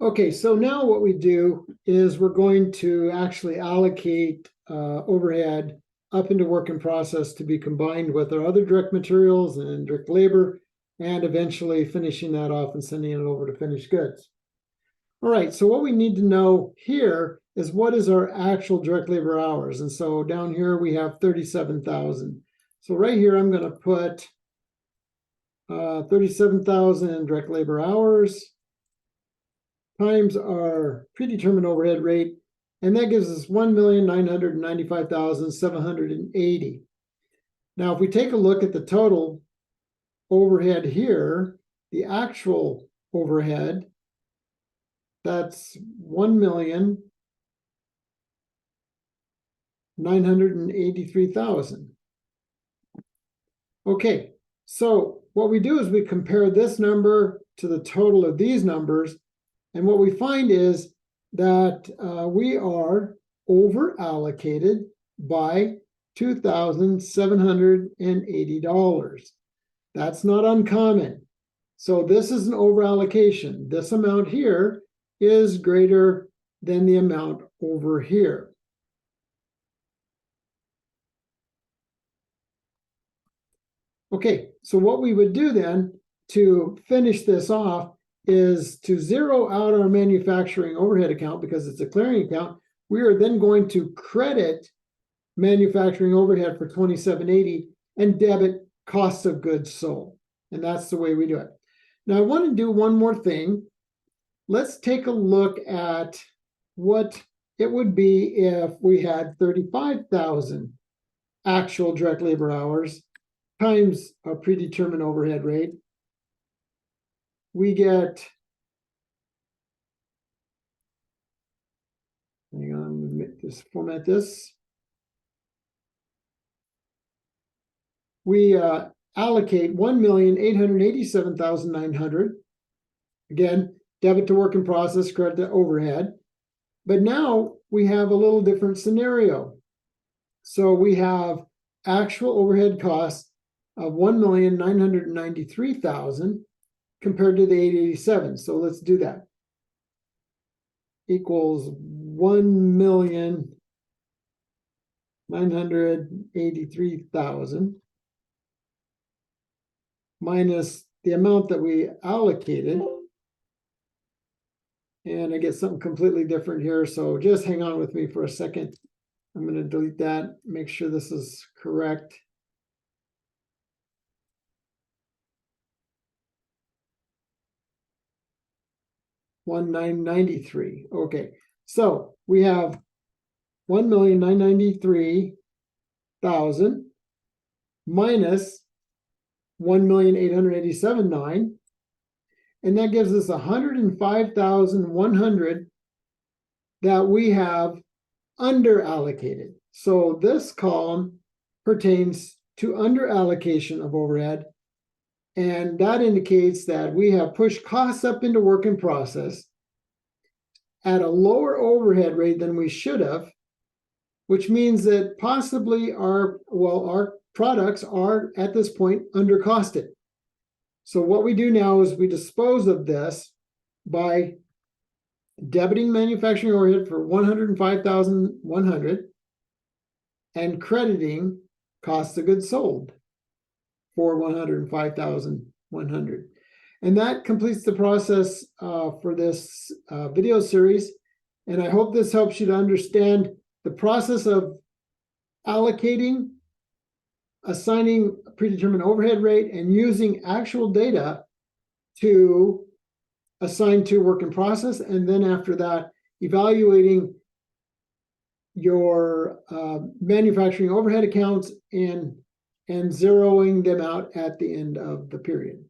Okay, so now what we do is we're going to actually allocate overhead up into work in process to be combined with our other direct materials and direct labor, and eventually finishing that off and sending it over to finished goods. All right, so what we need to know here is what is our actual direct labor hours. And so down here we have 37,000. So right here I'm going to put 37,000 in direct labor hours times our predetermined overhead rate, and that gives us 1,995,780. Now, if we take a look at the total overhead here, the actual overhead, that's 1,983,000. Okay, so what we do is we compare this number to the total of these numbers, and what we find is that we are over allocated by $2,780. That's not uncommon. So this is an over allocation. This amount here is greater than the amount over here. Okay, so what we would do then to finish this off is to zero out our manufacturing overhead account because it's a clearing account. We are then going to credit manufacturing overhead for 2,780 and debit costs of goods sold. And that's the way we do it. Now I want to do one more thing. Let's take a look at what it would be if we had 35,000 actual direct labor hours times a predetermined overhead rate. We get, hang on, let me format this. We allocate 1,887,900. Again, debit to work in process, credit to overhead. But now we have a little different scenario. So we have actual overhead costs of 1,993,000 compared to the 887. So let's do that. Equals 1,983,000 minus the amount that we allocated. And I get something completely different here. So just hang on with me for a second. I'm going to delete that, make sure this is correct. $1,993. Okay, so we have 1,993,000 minus 1,887,900, and that gives us 105,100 that we have under allocated. So this column pertains to under allocation of overhead. And that indicates that we have pushed costs up into work in process at a lower overhead rate than we should have, which means that possibly our products are at this point under costed. So what we do now is we dispose of this by debiting manufacturing overhead for 105,100 and crediting cost of goods sold for 105,100. And that completes the process for this video series. And I hope this helps you to understand the process of allocating, assigning a predetermined overhead rate, and using actual data to assign to work in process. And then after that, evaluating your manufacturing overhead accounts and zeroing them out at the end of the period.